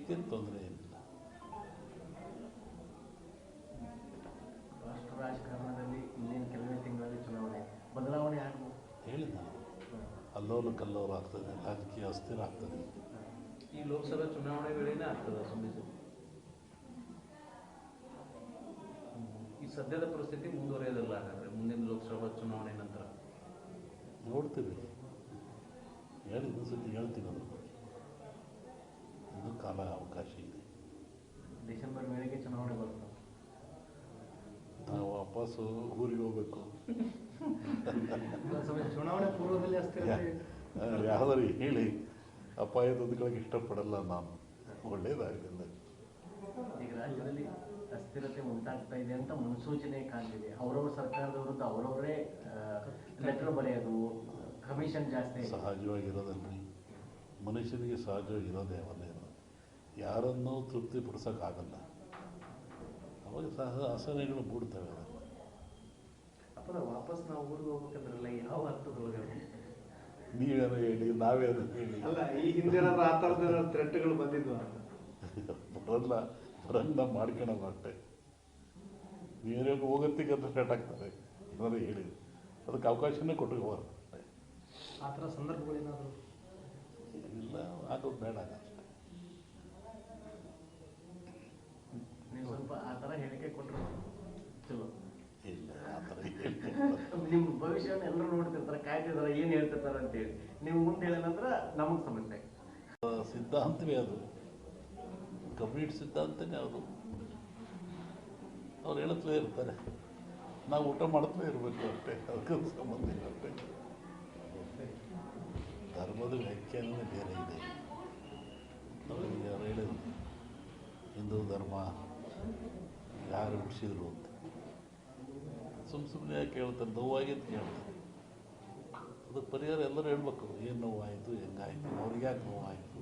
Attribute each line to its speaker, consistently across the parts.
Speaker 1: ಅದಕ್ಕೇನು ತೊಂದರೆ ಏನಿಲ್ಲ.
Speaker 2: ರಾಷ್ಟ್ರ ರಾಜಕಾರಣದಲ್ಲಿ ಇನ್ನೇನು ಕೆಲವೇ ತಿಂಗಳಲ್ಲಿ ಚುನಾವಣೆ ಬದಲಾವಣೆ ಆಗ್ಬೋದು.
Speaker 1: ಹೇಳಿದ ಅಲ್ಲೋಲು ಕಲ್ಲೋಲು ಆಗ್ತದೆ, ರಾಜಕೀಯ ಅಸ್ಥಿರ ಆಗ್ತದೆ.
Speaker 3: ಈ ಲೋಕಸಭಾ ಚುನಾವಣೆ ವೇಳೆನೇ ಆಗ್ತದೆ ಸುಮ್ಮನೆ. ಈ ಸದ್ಯದ ಪರಿಸ್ಥಿತಿ ಮುಂದುವರಿಯೋದಿಲ್ಲ ಹಾಗಾದರೆ ಮುಂದಿನ ಲೋಕಸಭಾ ಚುನಾವಣೆ ನಂತರ
Speaker 1: ನೋಡ್ತೀವಿ. ಹೇಳಿದ ಸತಿ ಹೇಳ್ತೀವಿ ಅದ್ರ ಬಗ್ಗೆ. ಇನ್ನೂ ಕಾಲ ಅವಕಾಶ ಇದೆ.
Speaker 2: ಡಿಸೆಂಬರ್ ವೇಳೆಗೆ ಚುನಾವಣೆ ಬರ್ತದೆ.
Speaker 1: ನಾವು ವಾಪಸ್ಸು ಊರಿಗೆ ಹೋಗ್ಬೇಕು.
Speaker 2: ಚುನಾವಣೆ ಪೂರ್ವದಲ್ಲಿ ಅಸ್ಥಿರತೆ
Speaker 1: ಯಾವ್ದಾರು ಹೇಳಿ ಅಪಾಯ ತಂದುಕೊಳ್ಳೋಕೆ ಇಷ್ಟಪಡಲ್ಲ ನಾನು. ಒಳ್ಳೇದಾಗಲಿಲ್ಲ.
Speaker 2: ಈಗ ರಾಜ್ಯದಲ್ಲಿ ಅಸ್ಥಿರತೆ ಉಂಟಾಗ್ತಾ ಇದೆ ಅಂತ ಮುನ್ಸೂಚನೆ ಕಾಣ್ತಿದೆ. ಅವರವ್ರ ಸರ್ಕಾರದ ವಿರುದ್ಧ ಅವರವರೇ ಲೆಟರ್ ಬರೆಯೋದು, ಕಮಿಷನ್ ಜಾಸ್ತಿ.
Speaker 1: ಸಹಜವಾಗಿರೋದಲ್ರಿ, ಮನುಷ್ಯನಿಗೆ ಸಹಜವಾಗಿರೋದೇ ಅವನ್ನೇ. ಯಾರನ್ನೂ ತೃಪ್ತಿಪಡಿಸೋಕ್ಕಾಗಲ್ಲ. ಅವಾಗ ಆಸನೆಗಳು ಮೂಡ್ತವೆ.
Speaker 2: ಅಪ್ಪರ ವಾಪಸ್ ನಾವು ಊರಿಗೆ ಹೋಗ್ಬೇಕಂದ್ರಲ್ಲ, ಯಾವ ಅರ್ಥದೊಳಗೆ?
Speaker 1: ನೀವೇನೋ ಹೇಳಿ, ನಾವೇನೋ ಹೇಳಿ.
Speaker 4: ಅಲ್ಲ, ಈ ಹಿಂದಿನ ಆ ಥರದ ಥ್ರೆಟ್ಗಳು ಬಂದಿದ್ವು ಅಂತ
Speaker 1: ಬರಲ್ಲ ಮಾಡ್ಕೊಳಲ್ಲ ಅಷ್ಟೇ. ನೀವೇ ಹೋಗತ್ತಿಗೆ ಅಂತ ಸ್ಟಾರ್ಟ್ ಆಗ್ತದೆ. ಏನಾದ್ರು ಹೇಳಿ ಅದಕ್ಕೆ ಅವಕಾಶನೇ ಕೊಟ್ಟಿರ್ಬಾರ್ದು ಅಷ್ಟೇ.
Speaker 2: ಆ ಥರ ಸಂದರ್ಭಗಳೇನಾದರೂ
Speaker 1: ಇಲ್ಲ, ಆಗೋದು ಬೇಡ ಅಷ್ಟೇ.
Speaker 2: ನೀವು ಸ್ವಲ್ಪ ಆ ಥರ ಹೇಳಿಕೆ ಕೊಟ್ಟರು ಚಲೋ.
Speaker 1: ಇಲ್ಲ, ಆ ಥರ ಹೇಳಿಕೆ
Speaker 2: ನಿಮ್ಮ ಭವಿಷ್ಯವನ್ನು ಎಲ್ಲರೂ ನೋಡ್ತಿರ್ತಾರೆ, ಕಾಯ್ತಿರ್ತಾರೆ, ಏನು ಹೇಳ್ತಿರ್ತಾರೆ ಅಂತೇಳಿ. ನೀವು ಮುಂದೆ ಹೇಳಿದ ನಂತರ ನಮಗೆ ಸಮಸ್ಯೆ.
Speaker 1: ಸಿದ್ಧಾಂತವೇ ಅದು, ಕಂಪ್ಲೀಟ್ ಸಿದ್ಧಾಂತನೇ ಅದು. ಅವ್ರು ಹೇಳುತ್ತಲೇ ಇರ್ತಾರೆ, ನಾವು ಊಟ ಮಾಡ್ತಲೇ ಇರಬೇಕು ಅಷ್ಟೇ. ಅದಕ್ಕೆ ಸಂಬಂಧ ಇಲ್ಲ ಅಷ್ಟೇ. ಧರ್ಮದ ವ್ಯಾಖ್ಯಾನವೇ ಬೇರೆ ಇದೆ. ಅವ್ರಿಗೆ ಯಾರು ಹೇಳಿದ್ರು ಹಿಂದೂ ಧರ್ಮ ಯಾರು ಹುಟ್ಟಿಸಿದ್ರು ಅಂತ. ಸುಮ್ಮನೆ ಯಾಕೆ ಹೇಳ್ತಾರೆ? ನೋವಾಗಿದ್ದು ಕೇಳ್ತಾರೆ. ಅದಕ್ಕೆ ಪರಿಹಾರ ಎಲ್ಲರೂ ಹೇಳ್ಬೇಕು. ಏನು ನೋವಾಯಿತು, ಹೆಂಗಾಯಿತು, ಅವ್ರಿಗೆ ಯಾಕೆ ನೋವಾಯಿತು,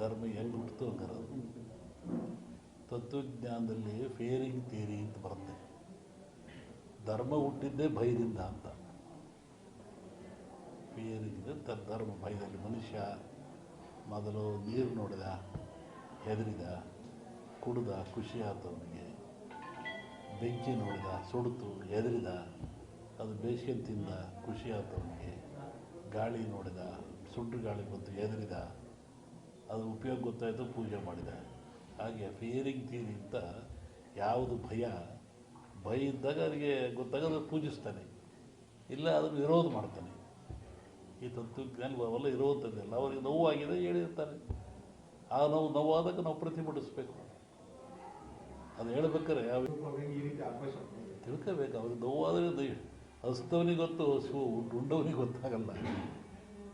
Speaker 1: ಧರ್ಮ ಹೆಂಗೆ ಹುಟ್ಟಿತು ಹಂಗಾರದು. ತತ್ವಜ್ಞಾನದಲ್ಲಿ ಫೇರಿಂಗ್ ಥಿಯರಿ ಅಂತ ಬರುತ್ತೆ. ಧರ್ಮ ಹುಟ್ಟಿದ್ದೇ ಭಯದಿಂದ ಅಂತ. ಫಿಯರಿಂಗ್ ಧರ್ಮ ಭಯದಲ್ಲಿ. ಮನುಷ್ಯ ಮೊದಲು ನೀರು ನೋಡಿದ, ಹೆದರಿದ, ಕುಡಿದ, ಖುಷಿ ಆಯ್ತು ಅವನಿಗೆ. ಬೆಂಕಿ ನೋಡಿದ, ಸುಡ್ತು, ಹೆದರಿದ, ಅದು ಬೇಸಿಗೆ ತಿಂದ, ಖುಷಿ ಆಯ್ತು ಅವನಿಗೆ. ಗಾಳಿ ನೋಡಿದ, ಸುಡ್ಡು ಗಾಳಿ ಬಂತು, ಹೆದರಿದ, ಅದು ಉಪಯೋಗ ಗೊತ್ತಾಯಿತು, ಪೂಜೆ ಮಾಡಿದ. ಹಾಗೆ ಫಿಯರಿಂಗ್ ಥಿಯರಿ ಅಂತ ಯಾವುದು ಭಯ ಇದ್ದಾಗ ಅವರಿಗೆ ಗೊತ್ತಾಗೋದು ಪೂಜಿಸ್ತಾನೆ, ಇಲ್ಲ ಅದನ್ನು ವಿರೋಧ ಮಾಡ್ತಾನೆ. ಈ ತತ್ವಜ್ಞಾನ ಅವೆಲ್ಲ ಇರುವಂಥದ್ದೆಲ್ಲ ಅವ್ರಿಗೆ ನೋವಾಗಿದೆ ಹೇಳಿರ್ತಾರೆ. ಆ ನೋವಾದಾಗ ನಾವು ಪ್ರತಿಭಟಿಸ್ಬೇಕು. ಅದು ಹೇಳ್ಬೇಕಾರೆ ಯಾವ ತಿಳ್ಕೋಬೇಕು. ಅವ್ರಿಗೆ ನೋವಾದರೆ ಹಸ್ತವನಿಗೆ ಗೊತ್ತು, ಉಂಡವನಿಗೆ ಗೊತ್ತಾಗಲ್ಲ.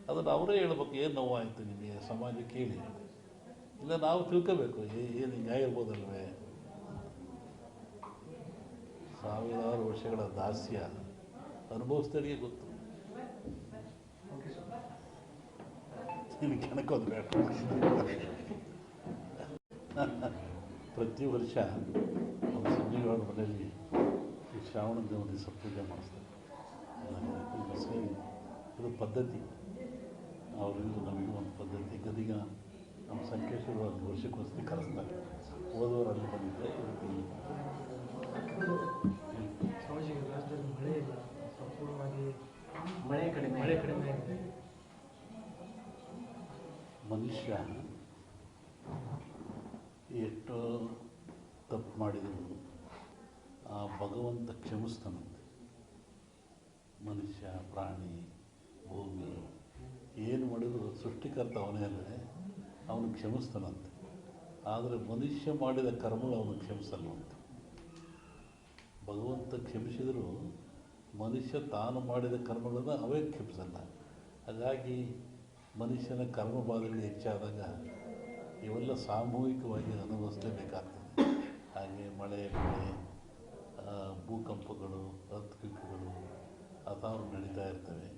Speaker 1: ಅದನ್ನು ಅವರೇ ಹೇಳ್ಬೇಕು, ಏನು ನೋವಾಯಿತು ನಿಮಗೆ ಸಮಾಜಕ್ಕೆ ಹೇಳಿ. ಇಲ್ಲ ನಾವು ತಿಳ್ಕೋಬೇಕು, ಏನು ಹಿಂಗೆ ಆಗಿರ್ಬೋದಲ್ವೇ. ಸಾವಿರಾರು ವರ್ಷಗಳ ದಾಸ್ಯ ಅನುಭವಿಸ್ದವರಿಗೆ ಗೊತ್ತು. ಕೆಣಕೋದು ಬೇಡ. ಪ್ರತಿ ವರ್ಷ ಒಂದು ಸಂಜೆಗಳ ಮನೆಯಲ್ಲಿ ಈ ಶ್ರಾವಣ ದಿವಸ ಪೂಜೆ ಮಾಡಿಸ್ತಾರೆ. ಇದು ಪದ್ಧತಿ, ಅವರಿಗೂ ನಮಗೂ ಒಂದು ಪದ್ಧತಿ. ಗದಿಗ ನಮ್ಮ ಸಂಕೇಶ್ವರ ಒಂದು ವರ್ಷಕ್ಕೊಂದ್ಸತಿ ಕರೆಸ್ತಾರೆ. ಹೋದವರು ಅಲ್ಲಿ ಬಂದಿದ್ದೆ,
Speaker 2: ರಾಜ್ಯದಲ್ಲಿ ಮಳೆ ಇಲ್ಲ, ಸಂಪೂರ್ಣವಾಗಿ ಮಳೆ ಕಡಿಮೆ ಆಗಿದೆ.
Speaker 1: ಮನುಷ್ಯ ಎಷ್ಟು ತಪ್ಪು ಮಾಡಿದರೂ ಆ ಭಗವಂತ ಕ್ಷಮಿಸ್ತಾನಂತೆ. ಮನುಷ್ಯ, ಪ್ರಾಣಿ, ಭೂಮಿ ಏನು ಮಾಡಿದ್ರು ಸೃಷ್ಟಿಕರ್ತ ಅವನೇ ಅಲ್ಲದೆ ಅವನು ಕ್ಷಮಿಸ್ತಾನಂತೆ. ಆದರೆ ಮನುಷ್ಯ ಮಾಡಿದ ಕರ್ಮಗಳು ಅವನು ಕ್ಷಮಿಸಲ್ವಂತೆ. ಭಗವಂತ ಕ್ಷಮಿಸಿದರೂ ಮನುಷ್ಯ ತಾನು ಮಾಡಿದ ಕರ್ಮಗಳನ್ನು ಅವೇ ಕ್ಷಮಿಸಲ್ಲ. ಹಾಗಾಗಿ ಮನುಷ್ಯನ ಕರ್ಮಬಾಧೆಗಳು ಹೆಚ್ಚಾದಾಗ ಇವೆಲ್ಲ ಸಾಮೂಹಿಕವಾಗಿ ಅನುಭವಿಸಲೇಬೇಕಾಗ್ತದೆ. ಹಾಗೆ ಮಳೆ, ಭೂಕಂಪಗಳು, ಅರ್ಥಕ್ವೇಕ್ಗಳು ಅಥಾರು ನಡೀತಾ ಇರ್ತವೆ.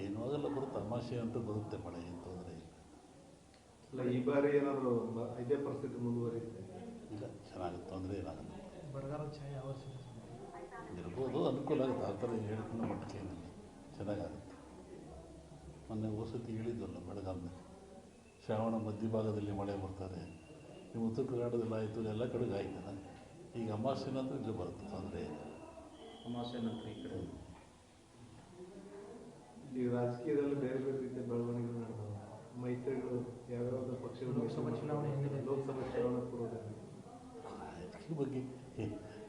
Speaker 1: ಏನೂ ಆಗಲ್ಲ, ಬರುತ್ತೆ. ತಮಾಷೆ ಅಂತ ಬರುತ್ತೆ. ಮಳೆ ಏನು ತೊಂದರೆ ಇಲ್ಲ.
Speaker 4: ಈ ಬಾರಿ ಏನಾದರೂ ಇದೇ ಪರಿಸ್ಥಿತಿ ಮುಂದುವರಿಯುತ್ತೆ?
Speaker 1: ಇಲ್ಲ, ಚೆನ್ನಾಗುತ್ತೆ, ತೊಂದರೆ ಏನಾಗಲ್ಲ.
Speaker 2: ಬರಗಾಲ ಛಾಯೆ
Speaker 1: ಇರ್ಬೋದು, ಅನುಕೂಲ ಆಗುತ್ತೆ. ಆ ಥರ ಹೇಳ್ಕೊಂಡು ಮಟ್ಟಿಗೆ ಏನಿಲ್ಲ, ಚೆನ್ನಾಗಾಗುತ್ತೆ. ಮೊನ್ನೆ ವಸತಿ ಹೇಳಿದ್ವಲ್ಲ, ಬೆಳಗಾವಿನಲ್ಲಿ ಶ್ರಾವಣ ಮಧ್ಯಭಾಗದಲ್ಲಿ ಮಳೆ ಬರ್ತಾರೆ, ನಿಮ್ಮ ಉತ್ತರ ಕರ್ನಾಟಕದಲ್ಲಿ ಆಯಿತು, ಎಲ್ಲ ಕಡೆಗೆ ಆಯ್ತಲ್ಲ. ಈಗ ಅಮಾವಾಸ್ಯೆ ನಂತರ ಇಲ್ಲಿ ಬರುತ್ತೆ, ತೊಂದರೆ ಇಲ್ಲ.
Speaker 3: ಅಮಾವಾಸ್ಯೆ ನಂತರ ಈ ಕಡೆ
Speaker 4: ಈಗ ರಾಜಕೀಯದಲ್ಲಿ ಬೇರೆ ಬೇರೆ ರೀತಿಯ ಬೆಳವಣಿಗೆಗಳು ನಡೆದವು. ಮೈತ್ರಿಗಳು ಯಾವ್ಯಾವ ಪಕ್ಷಗಳು
Speaker 5: ಲೋಕಸಭಾ ಚುನಾವಣೆ ಹಿನ್ನೆಲೆ.
Speaker 4: ಲೋಕಸಭಾ ಚುನಾವಣೆ ಪೂರ್ವದಲ್ಲಿ
Speaker 1: ರಾಜಕೀಯ ಬಗ್ಗೆ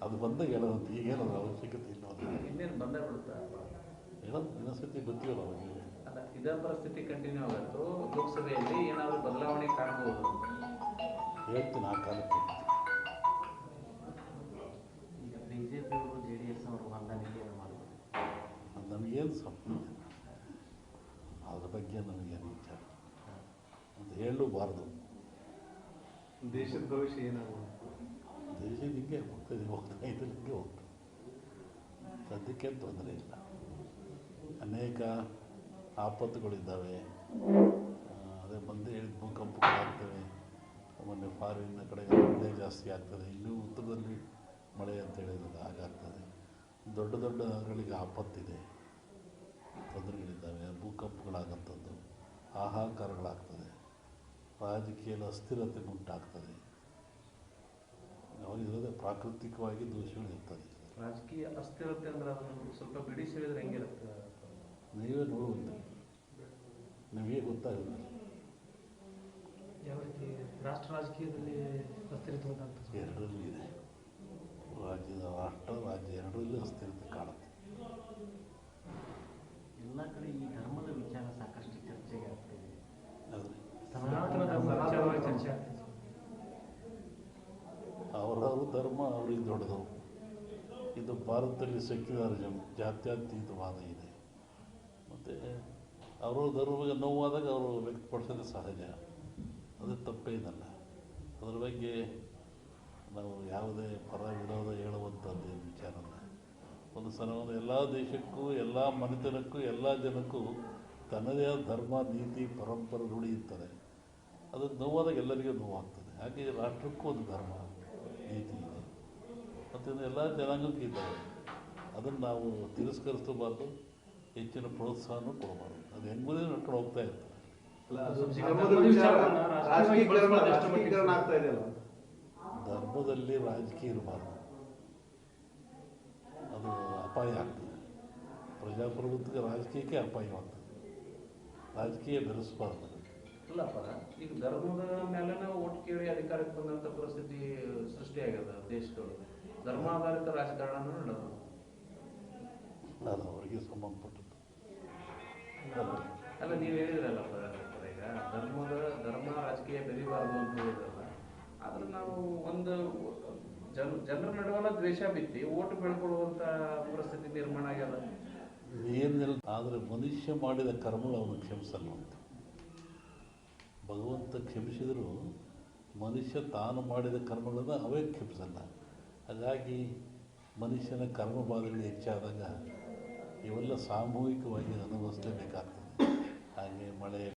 Speaker 1: ಅದು ಬಂದಾಗ ಹೇಳೋದು, ಈಗೇನೋದ್ರ ಅವಶ್ಯಕತೆ ಇಲ್ಲ. ಅದು
Speaker 3: ಇನ್ನೇನು ಬಂದೇ ಬಿಡುತ್ತಾ?
Speaker 1: ಹೇಳೋದು ಇನ್ನೊಂದ್ಸತಿ ಗೊತ್ತಿಲ್ಲ ಅವಾಗ.
Speaker 3: ಅಲ್ಲ, ಇದೇ ಪರಿಸ್ಥಿತಿ ಕಂಟಿನ್ಯೂ ಆಗುತ್ತೋ ಲೋಕಸಭೆಯಲ್ಲಿ ಏನಾದರೂ ಬದಲಾವಣೆ ಕಾಣ್ಬೋದು?
Speaker 1: ಹೇಳ್ತೀನಿ ಆ ಕಾಲಕ್ಕೆ.
Speaker 2: ಈಗ ಬಿಜೆಪಿಯವರು JDS ಅವರು ಹೊಂದಾಣಿಕೆ ಮಾಡ್ಬೋದು.
Speaker 1: ಅದು ನಮಗೇನು ಸಂಬಂಧ ಇಲ್ಲ. ಅದ್ರ ಬಗ್ಗೆ ನಮಗೇನು ವಿಚಾರ ಅಂತ ಹೇಳಲೂಬಾರ್ದು.
Speaker 4: ದೇಶದ ಭವಿಷ್ಯ ಏನಾಗುತ್ತೆ?
Speaker 1: ದೇಶ ಹಿಂಗೆ ಹೋಗ್ತಾ ಇದ್ರೆ ಹಿಂಗೆ ಹೋಗ್ತದೆ. ಸದ್ಯಕ್ಕೇನು ತೊಂದರೆ ಇಲ್ಲ. ಅನೇಕ ಆಪತ್ತುಗಳಿದ್ದಾವೆ. ಅದೇ ಬಂದೇ ಹೇಳಿದ ಭೂಕಂಪಗಳಾಗ್ತವೆ. ಮೊನ್ನೆ ಫಾರಿನ್ನ ಕಡೆ ಮಳೆ ಜಾಸ್ತಿ ಆಗ್ತದೆ. ಇನ್ನೂ ಉತ್ತರದಲ್ಲಿ ಮಳೆ ಅಂತ ಹೇಳಿದ್ರೆ ಹಾಗಾಗ್ತದೆ. ದೊಡ್ಡ ದೊಡ್ಡ ನಗರಗಳಿಗೆ ಆಪತ್ತಿದೆ, ತೊಂದರೆಗಳಿದ್ದಾವೆ, ಭೂಕಂಪಗಳಾಗಂಥದ್ದು, ಹಾಹಾಕಾರಗಳಾಗ್ತದೆ, ರಾಜಕೀಯದ ಅಸ್ಥಿರತೆ ಉಂಟಾಗ್ತದೆ. ಅವಾಗಿರೋದೇ ಪ್ರಾಕೃತಿಕವಾಗಿ ದೋಷಗಳು ಇರ್ತದೆ.
Speaker 3: ರಾಜಕೀಯ ಅಸ್ಥಿರತೆ ಅಂದ್ರೆ ಅದನ್ನು ಸ್ವಲ್ಪ ಬಿಡಿಸಿ ಹೇಳಿದ್ರೆ ಹೆಂಗಿರುತ್ತೆ?
Speaker 1: ನೀವೇ ನೋಡುವಂತೆ ನಿಮಗೆ ಗೊತ್ತಾಗುತ್ತೆ.
Speaker 5: ಯಾವ ರೀತಿ ರಾಷ್ಟ್ರ ರಾಜಕೀಯದಲ್ಲಿ ಅಸ್ಥಿರತೆ ಉಂಟಾಗ್ತದೆ?
Speaker 1: ಎರಡರಲ್ಲೂ ಇದೆ. ರಾಜ್ಯ ಎರಡರಲ್ಲೂ ಅಸ್ಥಿರತೆ ಕಾಣುತ್ತೆ.
Speaker 2: ಎಲ್ಲ ಕಡೆ ಈ ಧರ್ಮದ ವಿಚಾರ ಸಾಕಷ್ಟು ಚರ್ಚೆಗೆ ಆಗ್ತಿದೆ.
Speaker 1: ಆದರೆ
Speaker 5: ಸನಾತನ ಧರ್ಮ ವಿಚಾರವಾಗಿ ಚರ್ಚೆ ಆಗ್ತದೆ.
Speaker 1: ಅವರವ್ರ ಧರ್ಮ ಅವ್ರಿಗೆ ದೊಡ್ಡದು. ಇದು ಭಾರತದಲ್ಲಿ ಸೆಕ್ಯುಲರಿಸಮ್, ಜಾತ್ಯತೀತವಾದ ಇದೆ. ಮತ್ತು ಅವರ ಧರ್ಮಕ್ಕೆ ನೋವಾದಾಗ ಅವರು ವ್ಯಕ್ತಪಡಿಸೋದು ಸಹಜ, ಅದು ತಪ್ಪೇನಲ್ಲ. ಅದ್ರ ಬಗ್ಗೆ ನಾವು ಯಾವುದೇ ಪರ ವಿರೋಧ ಹೇಳುವಂಥದ್ದು ಏನು ವಿಚಾರ ಅಲ್ಲ. ಒಂದು ಸಲವನ್ನು ಎಲ್ಲ ದೇಶಕ್ಕೂ, ಎಲ್ಲ ಮನೆತನಕ್ಕೂ, ಎಲ್ಲ ಜನಕ್ಕೂ ತನ್ನದೇ ಆದ ಧರ್ಮ, ನೀತಿ, ಪರಂಪರೆ ರೂಢಿ ಇರ್ತದೆ. ಅದು ನೋವಾದಾಗ ಎಲ್ಲರಿಗೂ ನೋವಾಗ್ತದೆ. ಹಾಗೆ ರಾಷ್ಟ್ರಕ್ಕೂ ಒಂದು ಧರ್ಮ, ನೀತಿ ಇದೆ ಮತ್ತು ಎಲ್ಲ ಜನಾಂಗಕ್ಕೂ ಇದ್ದಾವೆ. ಅದನ್ನು ನಾವು ತಿರಸ್ಕರಿಸಬಾರ್ದು, ಹೆಚ್ಚಿನ ಪ್ರೋತ್ಸಾಹನೂ ಕೊಡಬಾರ್ದು. ಅದು ಹೆಂಗುದೇ ನಡ್ಕೊಂಡು ಹೋಗ್ತಾ ಇರ್ತದೆ.
Speaker 4: ಅಲ್ಲ,
Speaker 5: ಧರ್ಮದ
Speaker 4: ಧರ್ಮದ ವಿಚಾರ
Speaker 5: ವಿಚಾರವನ್ನ ರಾಜಕೀಯವಾಗಿ ಬಳಸ್ಕೊಳ್ಳೋದು ಎಷ್ಟು ಮಟ್ಟಿಗೆ
Speaker 4: ರಾಜಕೀಕರಣ ಆಗ್ತಾ ಇದೆಯಲ್ಲ.
Speaker 1: ಧರ್ಮದಲ್ಲಿ ರಾಜಕೀಯ ಇರಬಾರ್ದು, ಅದು ಅಪಾಯ ಆಗ್ತದೆ. ಪ್ರಜಾಪ್ರಭುತ್ವಕ್ಕೆ ರಾಜಕೀಯಕ್ಕೆ ಅಪಾಯವಾಗ್ತದೆ. ರಾಜಕೀಯ ಬೆರೆಸಬಾರ್ದು.
Speaker 3: ಇಲ್ಲಪ್ಪ, ಈಗ ಧರ್ಮದ ಮೇಲೆ ನಾವು ಒಟ್ಟು ಕೇಳಿ ಅಧಿಕಾರಕ್ಕೆ ಬಂದಂಥ ಪರಿಸ್ಥಿತಿ ಸೃಷ್ಟಿಯಾಗ್ಯದ ದೇಶದೊಳಗೆ. ಧರ್ಮಾಧಾರಿತ ರಾಜಕಾರಣ ನಡೆದು
Speaker 1: ಅದು ಅವರಿಗೆ ಸಂಬಂಧಪಟ್ಟದ್ದು.
Speaker 3: ಅಲ್ಲ, ನೀವು ಹೇಳಿದ್ರಲ್ಲಪ್ಪ ಈಗ ಧರ್ಮ ರಾಜಕೀಯ ಬೆರಿಬಾರ್ದು ಅಂತ ಹೇಳಿದ್ರಲ್ಲ. ಆದ್ರೆ ನಾವು ಒಂದು ಜನರ ನಡುವಲ್ಲ ದ್ವೇಷ ಬಿತ್ತಿ ಓಟು ಬೆಳ್ಕೊಳ್ಳುವಂಥ ಪರಿಸ್ಥಿತಿ ನಿರ್ಮಾಣ ಆಗ್ಯದ.
Speaker 1: ಏನಿಲ್ಲ, ಆದರೆ ಮನುಷ್ಯ ಮಾಡಿದ ಕರ್ಮಗಳು ಅವನು ಕ್ಷಮಿಸಲ್ಲ ಅಂತ. ಭಗವಂತ ಕ್ಷಮಿಸಿದರೂ ಮನುಷ್ಯ ತಾನು ಮಾಡಿದ ಕರ್ಮಗಳನ್ನು ಅವೇ ಕ್ಷಮಿಸಲ್ಲ. ಹಾಗಾಗಿ ಮನುಷ್ಯನ ಕರ್ಮಬಾಧೆಗಳು ಹೆಚ್ಚಾದಾಗ ಇವೆಲ್ಲ ಸಾಮೂಹಿಕವಾಗಿ ಅನುಭವಿಸಲೇಬೇಕಾಗ್ತದೆ. ಹಾಗೆ ಮಳೆ